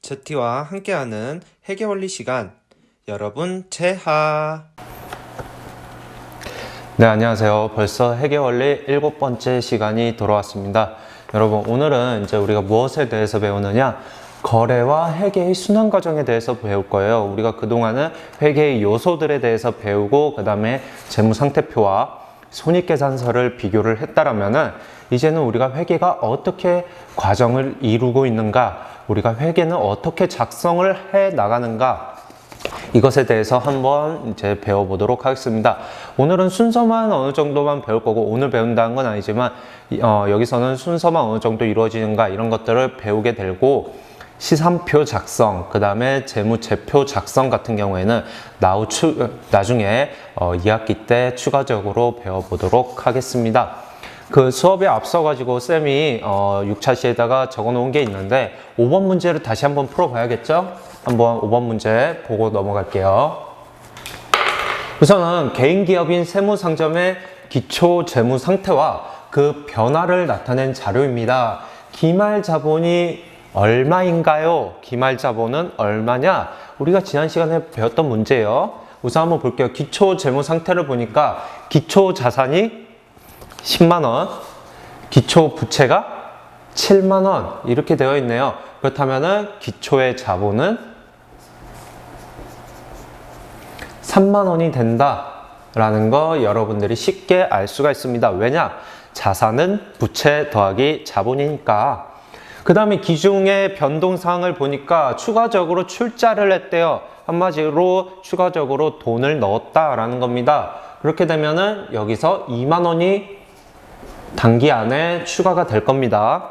제티와 함께하는 회계원리 시간, 여러분 제하. 네, 안녕하세요. 벌써 회계원리 7번째 시간이 돌아왔습니다. 여러분, 오늘은 이제 우리가 무엇에 대해서 배우느냐? 거래와 회계의 순환 과정에 대해서 배울 거예요. 우리가 그동안은 회계의 요소들에 대해서 배우고 그 다음에 재무상태표와 손익계산서를 비교를 했다라면은 이제는 우리가 회계가 어떻게 과정을 이루고 있는가, 우리가 회계는 어떻게 작성을 해 나가는가, 이것에 대해서 한번 이제 배워보도록 하겠습니다. 오늘은 순서만 어느 정도만 배울 거고, 오늘 배운다는 건 아니지만 여기서는 순서만 어느 정도 이루어지는가 이런 것들을 배우게 되고, 시산표 작성, 그 다음에 재무제표 작성 같은 경우에는 나중에 2학기 때 추가적으로 배워보도록 하겠습니다. 그 수업에 앞서가지고 쌤이 6차 시에다가 적어 놓은 게 있는데 5번 문제를 다시 한번 풀어봐야겠죠? 한번 5번 문제 보고 넘어갈게요. 우선은 개인기업인 세무상점의 기초 재무 상태와 그 변화를 나타낸 자료입니다. 기말자본이 얼마인가요? 기말자본은 얼마냐? 우리가 지난 시간에 배웠던 문제예요. 우선 한번 볼게요. 기초 재무 상태를 보니까 기초 자산이 10만원, 기초 부채가 7만원 이렇게 되어 있네요. 그렇다면은 기초의 자본은 3만원이 된다라는 거 여러분들이 쉽게 알 수가 있습니다. 왜냐? 자산은 부채 더하기 자본이니까. 그 다음에 기중의 변동사항을 보니까 추가적으로 출자를 했대요. 한마디로 추가적으로 돈을 넣었다라는 겁니다. 그렇게 되면은 여기서 2만원이 단기 안에 추가가 될 겁니다.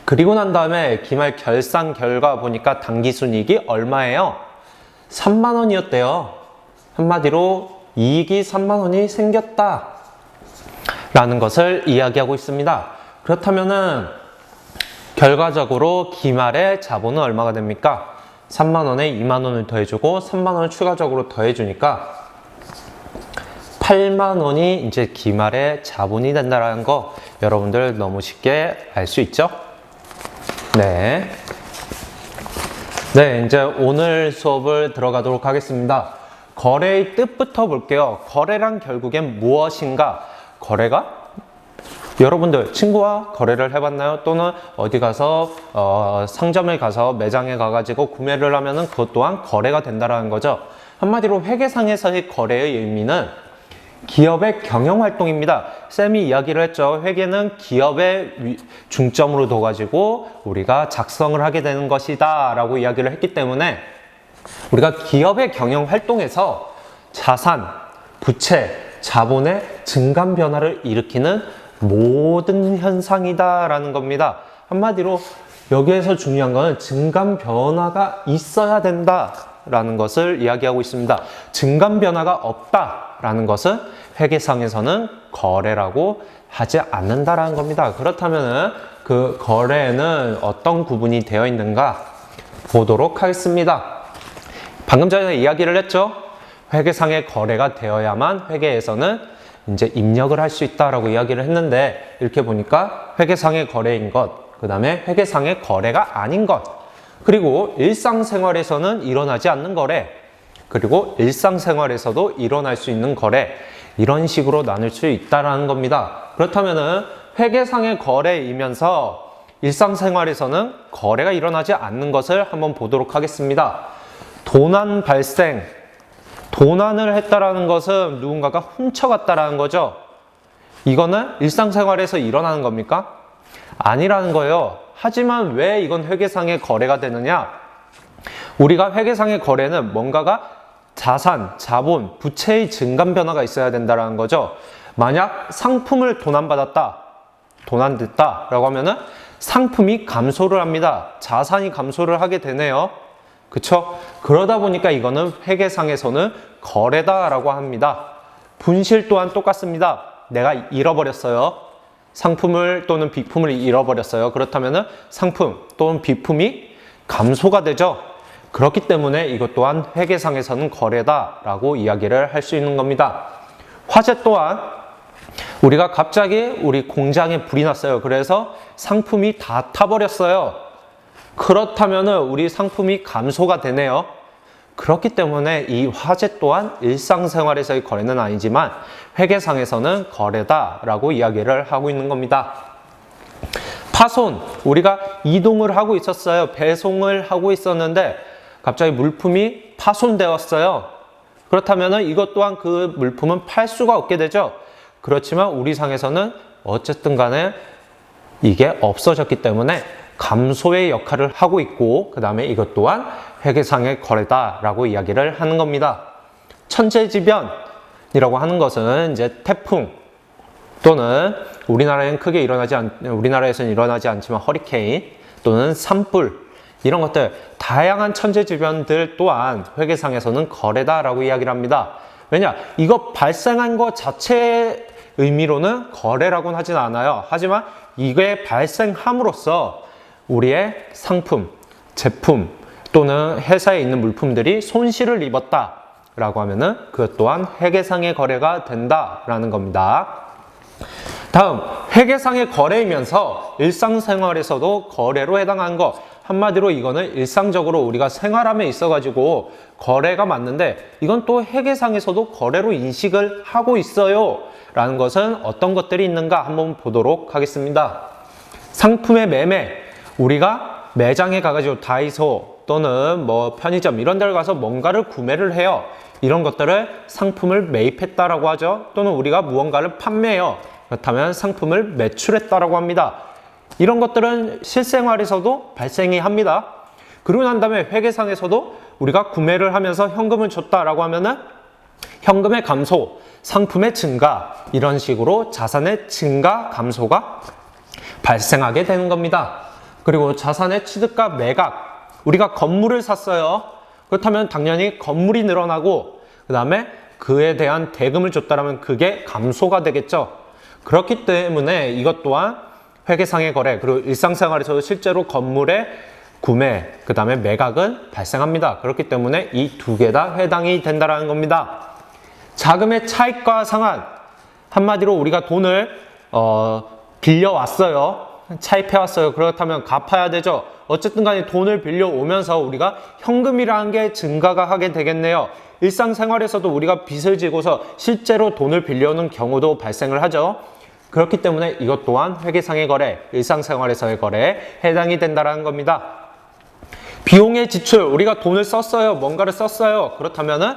그리고 난 다음에 기말 결산 결과 보니까 당기순이익이 얼마예요? 3만원이었대요. 한마디로 이익이 3만원이 생겼다 라는 것을 이야기하고 있습니다. 그렇다면은 결과적으로 기말의 자본은 얼마가 됩니까? 3만원에 2만원을 더해주고 3만원을 추가적으로 더해주니까 8만원이 이제 기말의 자본이 된다는 거 여러분들 너무 쉽게 알 수 있죠? 네. 네, 이제 오늘 수업을 들어가도록 하겠습니다. 거래의 뜻부터 볼게요. 거래란 결국엔 무엇인가? 거래가 여러분들 친구와 거래를 해봤나요? 또는 어디 가서 상점에 가서 매장에 가가지고 구매를 하면은 그것 또한 거래가 된다는 거죠. 한마디로 회계상에서의 거래의 의미는 기업의 경영활동입니다. 쌤이 이야기를 했죠. 회계는 기업의 중점으로 둬가지고 우리가 작성을 하게 되는 것이다 라고 이야기를 했기 때문에 우리가 기업의 경영활동에서 자산, 부채, 자본의 증감 변화를 일으키는 모든 현상이다 라는 겁니다. 한마디로 여기에서 중요한 것은 증감 변화가 있어야 된다 라는 것을 이야기하고 있습니다. 증감 변화가 없다라는 것은 회계상에서는 거래라고 하지 않는다라는 겁니다. 그렇다면 그 거래에는 어떤 구분이 되어 있는가 보도록 하겠습니다. 방금 전에 이야기를 했죠. 회계상의 거래가 되어야만 회계에서는 이제 입력을 할 수 있다라고 이야기를 했는데 이렇게 보니까 회계상의 거래인 것, 그 다음에 회계상의 거래가 아닌 것, 그리고 일상생활에서는 일어나지 않는 거래, 그리고 일상생활에서도 일어날 수 있는 거래, 이런 식으로 나눌 수 있다는 겁니다. 그렇다면 회계상의 거래이면서 일상생활에서는 거래가 일어나지 않는 것을 한번 보도록 하겠습니다. 도난 발생, 도난을 했다라는 것은 누군가가 훔쳐갔다라는 거죠. 이거는 일상생활에서 일어나는 겁니까? 아니라는 거예요. 하지만 왜 이건 회계상의 거래가 되느냐? 우리가 회계상의 거래는 뭔가가 자산, 자본, 부채의 증감 변화가 있어야 된다는 거죠. 만약 상품을 도난받았다, 도난됐다 라고 하면은 상품이 감소를 합니다. 자산이 감소를 하게 되네요. 그쵸? 그러다 보니까 이거는 회계상에서는 거래다라고 합니다. 분실 또한 똑같습니다. 내가 잃어버렸어요. 상품을 또는 비품을 잃어버렸어요. 그렇다면 상품 또는 비품이 감소가 되죠. 그렇기 때문에 이것 또한 회계상에서는 거래다라고 이야기를 할 수 있는 겁니다. 화재 또한 우리가 갑자기 우리 공장에 불이 났어요. 그래서 상품이 다 타버렸어요. 그렇다면은 우리 상품이 감소가 되네요. 그렇기 때문에 이 화재 또한 일상생활에서의 거래는 아니지만 회계상에서는 거래다라고 이야기를 하고 있는 겁니다. 파손, 우리가 이동을 하고 있었어요. 배송을 하고 있었는데 갑자기 물품이 파손되었어요. 그렇다면 이것 또한 그 물품은 팔 수가 없게 되죠. 그렇지만 우리 상에서는 어쨌든 간에 이게 없어졌기 때문에 감소의 역할을 하고 있고, 그 다음에 이것 또한 회계상의 거래다라고 이야기를 하는 겁니다. 천재지변이라고 하는 것은 이제 태풍 또는 우리나라에서는 일어나지 않지만 허리케인 또는 산불, 이런 것들, 다양한 천재지변들 또한 회계상에서는 거래다라고 이야기를 합니다. 왜냐? 이거 발생한 것 자체의 의미로는 거래라고는 하진 않아요. 하지만 이게 발생함으로써 우리의 상품, 제품 또는 회사에 있는 물품들이 손실을 입었다라고 하면은 그것 또한 회계상의 거래가 된다라는 겁니다. 다음, 회계상의 거래이면서 일상생활에서도 거래로 해당하는 것. 한마디로 이거는 일상적으로 우리가 생활함에 있어가지고 거래가 맞는데 이건 또 회계상에서도 거래로 인식을 하고 있어요 라는 것은 어떤 것들이 있는가 한번 보도록 하겠습니다. 상품의 매매, 우리가 매장에 가가지고 다이소 또는 뭐 편의점 이런 데를 가서 뭔가를 구매를 해요. 이런 것들을 상품을 매입했다라고 하죠. 또는 우리가 무언가를 판매해요. 그렇다면 상품을 매출했다라고 합니다. 이런 것들은 실생활에서도 발생이 합니다. 그러고 난 다음에 회계상에서도 우리가 구매를 하면서 현금을 줬다라고 하면은 현금의 감소, 상품의 증가, 이런 식으로 자산의 증가, 감소가 발생하게 되는 겁니다. 그리고 자산의 취득과 매각, 우리가 건물을 샀어요. 그렇다면 당연히 건물이 늘어나고 그 다음에 그에 대한 대금을 줬다라면 그게 감소가 되겠죠. 그렇기 때문에 이것 또한 회계상의 거래, 그리고 일상생활에서도 실제로 건물의 구매, 그 다음에 매각은 발생합니다. 그렇기 때문에 이 두 개 다 해당이 된다는 겁니다. 자금의 차익과 상환, 한마디로 우리가 돈을 빌려왔어요. 차입해왔어요. 그렇다면 갚아야 되죠. 어쨌든 간에 돈을 빌려오면서 우리가 현금이라는 게 증가가 하게 되겠네요. 일상생활에서도 우리가 빚을 지고서 실제로 돈을 빌려오는 경우도 발생을 하죠. 그렇기 때문에 이것 또한 회계상의 거래, 일상생활에서의 거래에 해당이 된다는 겁니다. 비용의 지출, 우리가 돈을 썼어요. 뭔가를 썼어요. 그렇다면은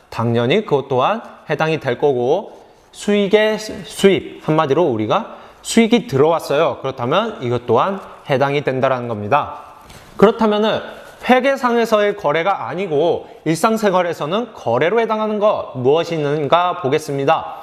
당연히 그것 또한 해당이 될 거고, 수익의 수입, 한마디로 우리가 수익이 들어왔어요. 그렇다면 이것 또한 해당이 된다는 겁니다. 그렇다면은 회계상에서의 거래가 아니고 일상생활에서는 거래로 해당하는 것 무엇이 있는가 보겠습니다.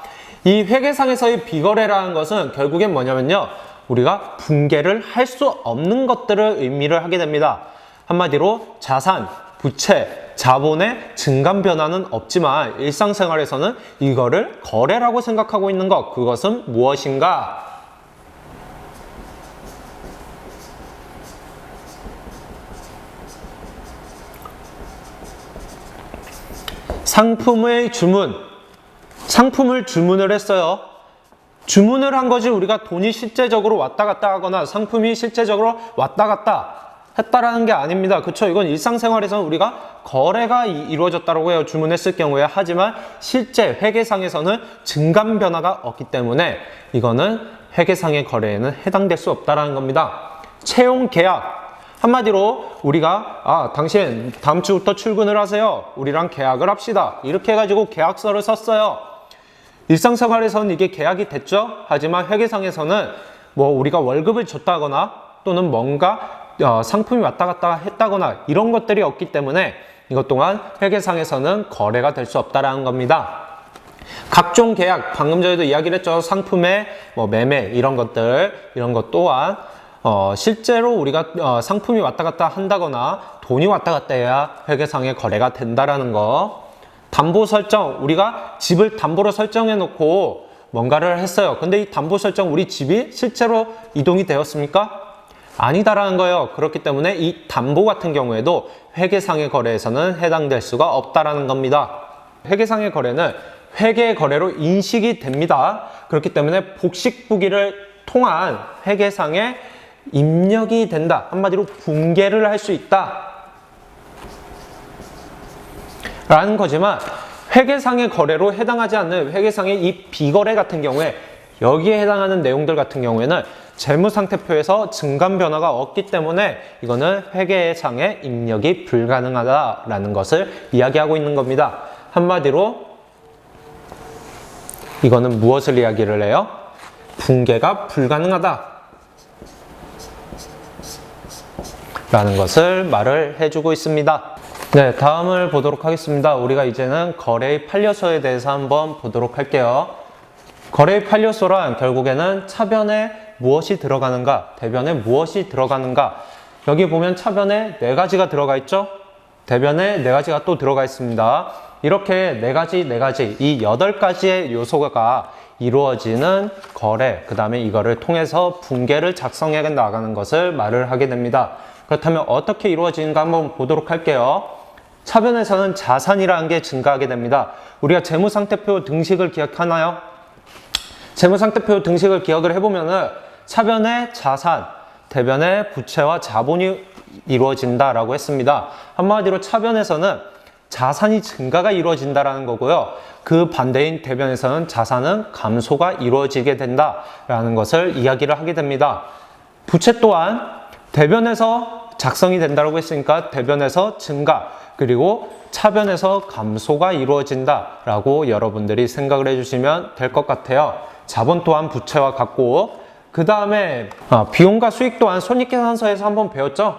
이 회계상에서의 비거래라는 것은 결국엔 뭐냐면요, 우리가 분개를 할 수 없는 것들을 의미를 하게 됩니다. 한마디로 자산, 부채, 자본의 증감 변화는 없지만 일상생활에서는 이거를 거래라고 생각하고 있는 것, 그것은 무엇인가? 상품의 주문, 상품을 주문을 했어요. 주문을 한 거지 우리가 돈이 실제적으로 왔다 갔다 하거나 상품이 실제적으로 왔다 갔다 했다라는 게 아닙니다. 그쵸? 이건 일상생활에서는 우리가 거래가 이루어졌다고 해요. 주문했을 경우에. 하지만 실제 회계상에서는 증감 변화가 없기 때문에 이거는 회계상의 거래에는 해당될 수 없다라는 겁니다. 채용 계약. 한마디로 우리가 당신 다음 주부터 출근을 하세요. 우리랑 계약을 합시다. 이렇게 해가지고 계약서를 썼어요. 일상생활에서는 이게 계약이 됐죠. 하지만 회계상에서는 뭐 우리가 월급을 줬다거나 또는 뭔가 상품이 왔다 갔다 했다거나 이런 것들이 없기 때문에 이것 또한 회계상에서는 거래가 될 수 없다라는 겁니다. 각종 계약, 방금 전에도 이야기를 했죠. 상품의 뭐 매매 이런 것들, 이런 것 또한 실제로 우리가 상품이 왔다 갔다 한다거나 돈이 왔다 갔다 해야 회계상의 거래가 된다라는 거. 담보 설정, 우리가 집을 담보로 설정해 놓고 뭔가를 했어요. 근데 이 담보 설정, 우리 집이 실제로 이동이 되었습니까? 아니다라는 거예요. 그렇기 때문에 이 담보 같은 경우에도 회계상의 거래에서는 해당될 수가 없다라는 겁니다. 회계상의 거래는 회계 거래로 인식이 됩니다. 그렇기 때문에 복식부기를 통한 회계상의 입력이 된다. 한마디로 붕괴를 할 수 있다. 라는 거지만 회계상의 거래로 해당하지 않는 회계상의 이 비거래 같은 경우에 여기에 해당하는 내용들 같은 경우에는 재무상태표에서 증감 변화가 없기 때문에 이거는 회계상의 입력이 불가능하다라는 것을 이야기하고 있는 겁니다. 한마디로 이거는 무엇을 이야기를 해요? 붕괴가 불가능하다 라는 것을 말을 해주고 있습니다. 네, 다음을 보도록 하겠습니다. 우리가 이제는 거래의 판례서에 대해서 한번 보도록 할게요. 거래의 판례서란 결국에는 차변에 무엇이 들어가는가, 대변에 무엇이 들어가는가. 여기 보면 차변에 4가지가 들어가 있죠? 대변에 4가지가 또 들어가 있습니다. 이렇게 4가지, 이 8가지의 요소가 이루어지는 거래, 그 다음에 이거를 통해서 붕괴를 작성해 나가는 것을 말을 하게 됩니다. 그렇다면 어떻게 이루어지는가 한번 보도록 할게요. 차변에서는 자산이라는 게 증가하게 됩니다. 우리가 재무상태표 등식을 기억하나요? 재무상태표 등식을 기억을 해보면은 차변에 자산, 대변에 부채와 자본이 이루어진다라고 했습니다. 한마디로 차변에서는 자산이 증가가 이루어진다라는 거고요. 그 반대인 대변에서는 자산은 감소가 이루어지게 된다라는 것을 이야기를 하게 됩니다. 부채 또한 대변에서 작성이 된다고 했으니까 대변에서 증가, 그리고 차변에서 감소가 이루어진다라고 여러분들이 생각을 해주시면 될 것 같아요. 자본 또한 부채와 같고, 그 다음에 비용과 수익 또한 손익계산서에서 한번 배웠죠?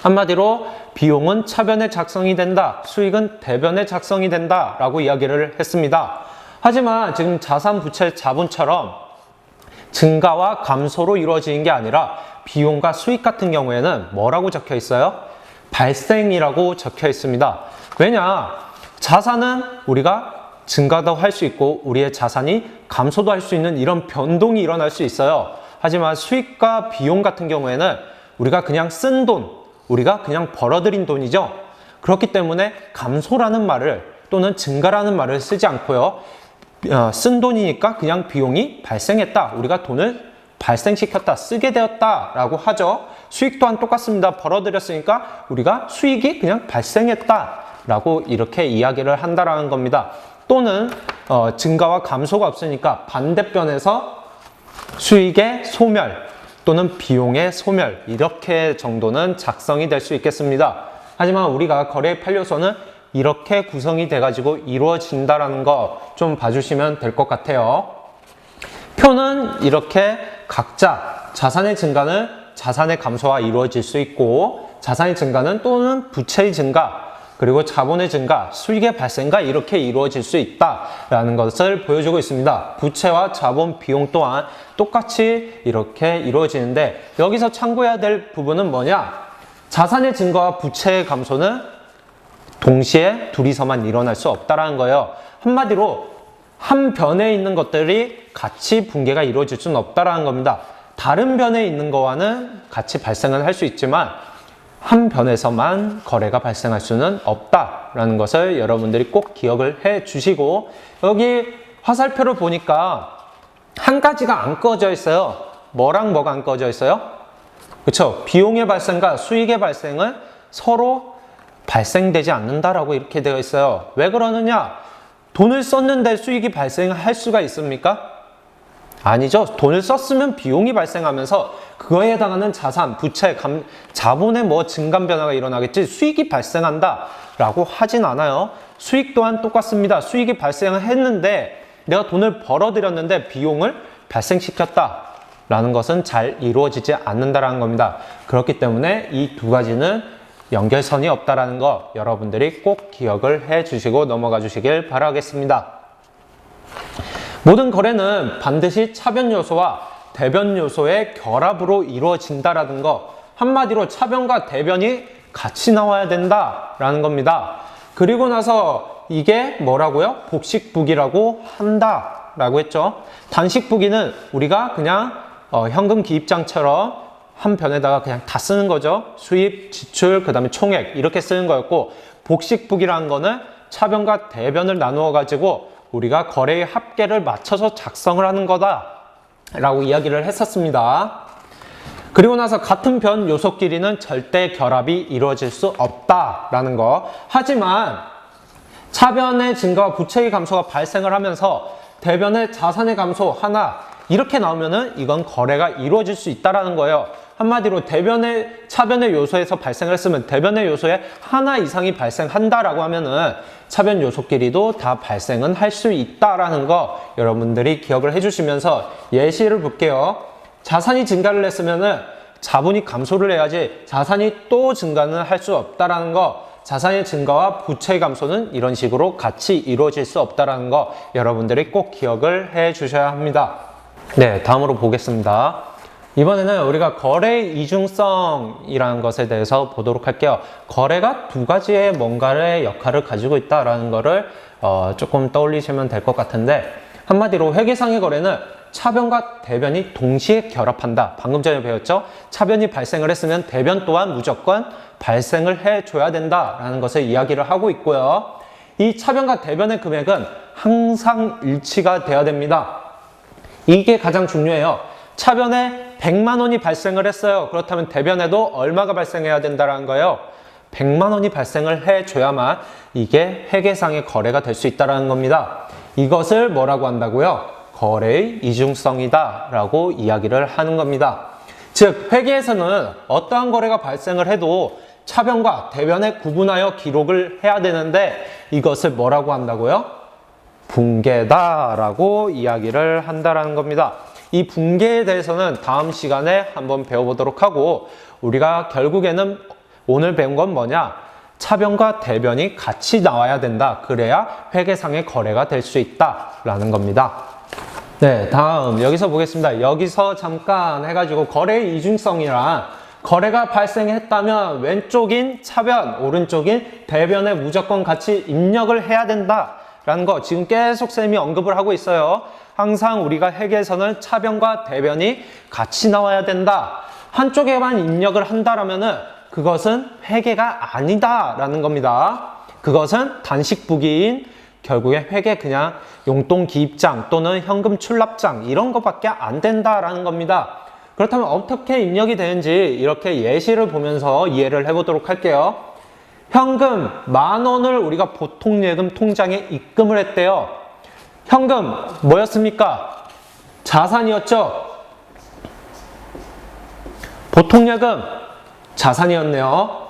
한마디로 비용은 차변에 작성이 된다, 수익은 대변에 작성이 된다 라고 이야기를 했습니다. 하지만 지금 자산, 부채, 자본처럼 증가와 감소로 이루어지는 게 아니라 비용과 수익 같은 경우에는 뭐라고 적혀 있어요? 발생이라고 적혀 있습니다. 왜냐? 자산은 우리가 증가도 할 수 있고 우리의 자산이 감소도 할 수 있는 이런 변동이 일어날 수 있어요. 하지만 수익과 비용 같은 경우에는 우리가 그냥 쓴 돈, 우리가 그냥 벌어들인 돈이죠. 그렇기 때문에 감소라는 말을 또는 증가라는 말을 쓰지 않고요. 쓴 돈이니까 그냥 비용이 발생했다. 우리가 돈을 발생시켰다, 쓰게 되었다 라고 하죠. 수익 또한 똑같습니다. 벌어들였으니까 우리가 수익이 그냥 발생했다 라고 이렇게 이야기를 한다라는 겁니다. 또는 증가와 감소가 없으니까 반대편에서 수익의 소멸 또는 비용의 소멸, 이렇게 정도는 작성이 될 수 있겠습니다. 하지만 우리가 거래의 판례서는 이렇게 구성이 돼가지고 이루어진다라는 거 좀 봐주시면 될 것 같아요. 표는 이렇게 각자 자산의 증가는 자산의 감소와 이루어질 수 있고, 자산의 증가는 또는 부채의 증가, 그리고 자본의 증가, 수익의 발생과 이렇게 이루어질 수 있다라는 것을 보여주고 있습니다. 부채와 자본, 비용 또한 똑같이 이렇게 이루어지는데, 여기서 참고해야 될 부분은 뭐냐? 자산의 증가와 부채의 감소는 동시에 둘이서만 일어날 수 없다라는 거예요. 한마디로 한 변에 있는 것들이 같이 붕괴가 이루어질 수는 없다라는 겁니다. 다른 변에 있는 거와는 같이 발생을 할 수 있지만 한 변에서만 거래가 발생할 수는 없다라는 것을 여러분들이 꼭 기억을 해 주시고, 여기 화살표를 보니까 한 가지가 안 꺼져 있어요. 뭐랑 뭐가 안 꺼져 있어요? 그렇죠? 비용의 발생과 수익의 발생은 서로 발생되지 않는다라고 이렇게 되어 있어요. 왜 그러느냐? 돈을 썼는데 수익이 발생할 수가 있습니까? 아니죠. 돈을 썼으면 비용이 발생하면서 그거에 해당하는 자산, 부채, 자본의 증감 변화가 일어나겠지 수익이 발생한다라고 하진 않아요. 수익 또한 똑같습니다. 수익이 발생을 했는데 내가 돈을 벌어들였는데 비용을 발생시켰다라는 것은 잘 이루어지지 않는다라는 겁니다. 그렇기 때문에 이 두 가지는 연결선이 없다라는 거 여러분들이 꼭 기억을 해 주시고 넘어가 주시길 바라겠습니다. 모든 거래는 반드시 차변 요소와 대변 요소의 결합으로 이루어진다라는 거, 한마디로 차변과 대변이 같이 나와야 된다라는 겁니다. 그리고 나서 이게 뭐라고요? 복식부기라고 한다라고 했죠. 단식부기는 우리가 그냥 현금 기입장처럼 한 변에다가 그냥 다 쓰는 거죠. 수입, 지출, 그 다음에 총액 이렇게 쓰는 거였고, 복식부기라는 거는 차변과 대변을 나누어 가지고 우리가 거래의 합계를 맞춰서 작성을 하는 거다 라고 이야기를 했었습니다. 그리고 나서 같은 변 요소끼리는 절대 결합이 이루어질 수 없다라는 거. 하지만 차변의 증가와 부채의 감소가 발생을 하면서 대변의 자산의 감소 하나 이렇게 나오면은 이건 거래가 이루어질 수 있다라는 거예요. 한마디로 차변의 요소에서 발생을 했으면 대변의 요소에 하나 이상이 발생한다라고 하면은 차변 요소끼리도 다 발생은 할 수 있다라는 거 여러분들이 기억을 해주시면서 예시를 볼게요. 자산이 증가를 했으면은 자본이 감소를 해야지 자산이 또 증가는 할 수 없다라는 거. 자산의 증가와 부채의 감소는 이런 식으로 같이 이루어질 수 없다는 거 여러분들이 꼭 기억을 해 주셔야 합니다. 네, 다음으로 보겠습니다. 이번에는 우리가 거래의 이중성이라는 것에 대해서 보도록 할게요. 거래가 두 가지의 뭔가의 역할을 가지고 있다는 거를 조금 떠올리시면 될 것 같은데 한마디로 회계상의 거래는 차변과 대변이 동시에 결합한다. 방금 전에 배웠죠? 차변이 발생을 했으면 대변 또한 무조건 발생을 해줘야 된다라는 것을 이야기를 하고 있고요. 이 차변과 대변의 금액은 항상 일치가 돼야 됩니다. 이게 가장 중요해요. 차변에 100만 원이 발생을 했어요. 그렇다면 대변에도 얼마가 발생해야 된다는 거예요? 100만 원이 발생을 해줘야만 이게 회계상의 거래가 될 수 있다는 겁니다. 이것을 뭐라고 한다고요? 거래의 이중성이다 라고 이야기를 하는 겁니다. 즉 회계에서는 어떠한 거래가 발생을 해도 차변과 대변에 구분하여 기록을 해야 되는데 이것을 뭐라고 한다고요? 붕괴다라고 이야기를 한다라는 겁니다. 이 붕괴에 대해서는 다음 시간에 한번 배워보도록 하고 우리가 결국에는 오늘 배운 건 뭐냐? 차변과 대변이 같이 나와야 된다. 그래야 회계상의 거래가 될 수 있다라는 겁니다. 네, 다음 여기서 보겠습니다. 여기서 잠깐 해가지고 거래의 이중성이란 거래가 발생했다면 왼쪽인 차변, 오른쪽인 대변에 무조건 같이 입력을 해야 된다라는 거 지금 계속 쌤이 언급을 하고 있어요. 항상 우리가 회계에서는 차변과 대변이 같이 나와야 된다. 한쪽에만 입력을 한다라면은 그것은 회계가 아니다라는 겁니다. 그것은 단식부기인 결국에 회계 그냥 용돈 기입장 또는 현금 출납장 이런 것밖에 안 된다라는 겁니다. 그렇다면 어떻게 입력이 되는지 이렇게 예시를 보면서 이해를 해보도록 할게요. 현금 10,000원을 우리가 보통예금 통장에 입금을 했대요. 현금 뭐였습니까? 자산이었죠? 보통예금 자산이었네요.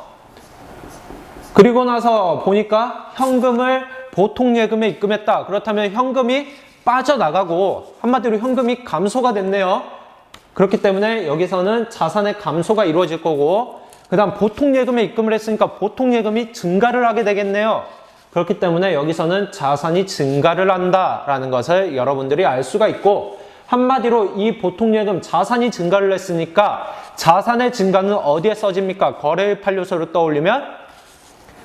그리고 나서 보니까 현금을 보통예금에 입금했다. 그렇다면 현금이 빠져나가고 한마디로 현금이 감소가 됐네요. 그렇기 때문에 여기서는 자산의 감소가 이루어질 거고 그 다음 보통예금에 입금을 했으니까 보통예금이 증가를 하게 되겠네요. 그렇기 때문에 여기서는 자산이 증가를 한다라는 것을 여러분들이 알 수가 있고 한마디로 이 보통예금 자산이 증가를 했으니까 자산의 증가는 어디에 써집니까? 거래의 판료소를 떠올리면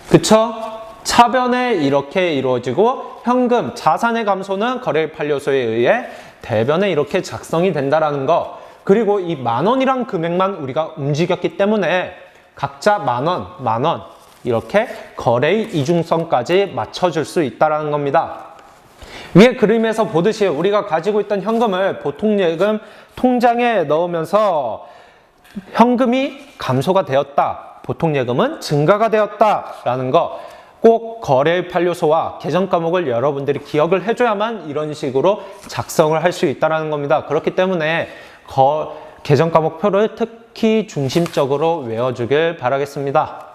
그쵸? 차변에 이렇게 이루어지고 현금, 자산의 감소는 거래의 판료소에 의해 대변에 이렇게 작성이 된다라는 거 그리고 이 10,000원이란 금액만 우리가 움직였기 때문에 각자 10,000원 이렇게 거래의 이중성까지 맞춰줄 수 있다는 겁니다. 위에 그림에서 보듯이 우리가 가지고 있던 현금을 보통예금 통장에 넣으면서 현금이 감소가 되었다. 보통예금은 증가가 되었다라는 거 꼭 거래의 판료소와 계정 과목을 여러분들이 기억을 해줘야만 이런 식으로 작성을 할 수 있다는 겁니다. 그렇기 때문에 계정 과목표를 특히 중심적으로 외워주길 바라겠습니다.